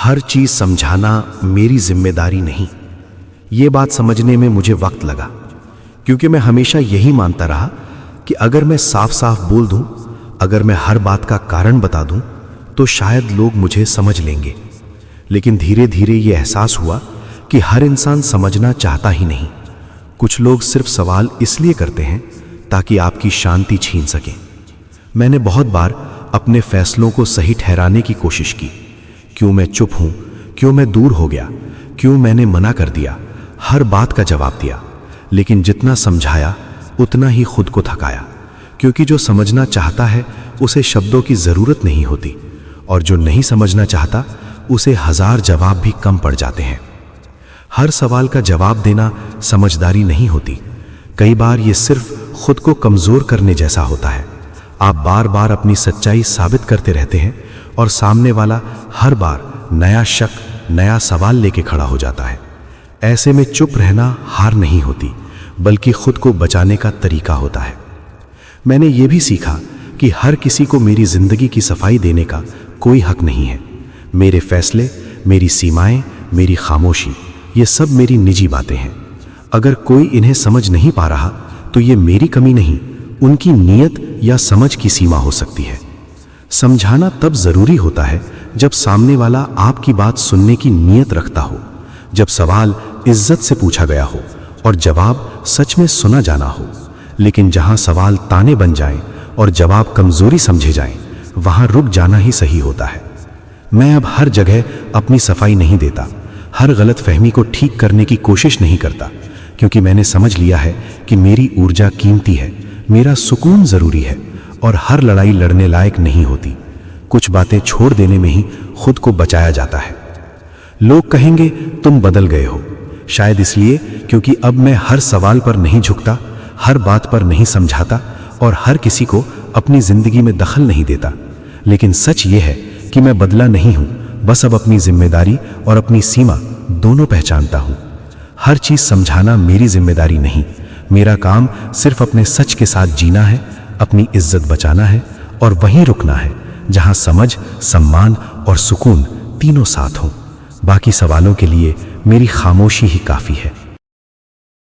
हर चीज समझाना मेरी जिम्मेदारी नहीं। ये बात समझने में मुझे वक्त लगा, क्योंकि मैं हमेशा यही मानता रहा कि अगर मैं साफ साफ बोल दूं, अगर मैं हर बात का कारण बता दूं, तो शायद लोग मुझे समझ लेंगे। लेकिन धीरे धीरे ये एहसास हुआ कि हर इंसान समझना चाहता ही नहीं। कुछ लोग सिर्फ सवाल इसलिए करते हैं ताकि आपकी शांति छीन सकें। मैंने बहुत बार अपने फैसलों को सही ठहराने की कोशिश की। क्यों मैं चुप हूं, क्यों मैं दूर हो गया, क्यों मैंने मना कर दिया, हर बात का जवाब दिया। लेकिन जितना समझाया उतना ही खुद को थकाया, क्योंकि जो समझना चाहता है उसे शब्दों की जरूरत नहीं होती, और जो नहीं समझना चाहता उसे 1000 जवाब भी कम पड़ जाते हैं। हर सवाल का जवाब देना समझदारी नहीं होती। कई बार ये सिर्फ खुद को कमजोर करने जैसा होता है। आप बार बार अपनी सच्चाई साबित करते रहते हैं और सामने वाला हर बार नया शक, नया सवाल लेके खड़ा हो जाता है। ऐसे में चुप रहना हार नहीं होती, बल्कि खुद को बचाने का तरीका होता है। मैंने ये भी सीखा कि हर किसी को मेरी जिंदगी की सफाई देने का कोई हक नहीं है। मेरे फैसले, मेरी सीमाएं, मेरी खामोशी, ये सब मेरी निजी बातें हैं। अगर कोई इन्हें समझ नहीं पा रहा तो ये मेरी कमी नहीं, उनकी नीयत या समझ की सीमा हो सकती है। समझाना तब जरूरी होता है जब सामने वाला आपकी बात सुनने की नीयत रखता हो, जब सवाल इज्जत से पूछा गया हो और जवाब सच में सुना जाना हो। लेकिन जहां सवाल ताने बन जाएं और जवाब कमजोरी समझे जाएं, वहां रुक जाना ही सही होता है। मैं अब हर जगह अपनी सफाई नहीं देता, हर गलत फहमी को ठीक करने की कोशिश नहीं करता, क्योंकि मैंने समझ लिया है कि मेरी ऊर्जा कीमती है, मेरा सुकून जरूरी है, और हर लड़ाई लड़ने लायक नहीं होती। कुछ बातें छोड़ देने में ही खुद को बचाया जाता है। लोग कहेंगे तुम बदल गए हो, शायद इसलिए क्योंकि अब मैं हर सवाल पर नहीं झुकता, हर बात पर नहीं समझाता और हर किसी को अपनी जिंदगी में दखल नहीं देता। लेकिन सच ये है कि मैं बदला नहीं हूं, बस अब अपनी जिम्मेदारी और अपनी सीमा दोनों पहचानता हूं। हर चीज समझाना मेरी जिम्मेदारी नहीं, मेरा काम सिर्फ अपने सच के साथ जीना है, अपनी इज्जत बचाना है और वहीं रुकना है जहां समझ, सम्मान और सुकून तीनों साथ हों। बाकी सवालों के लिए मेरी खामोशी ही काफी है।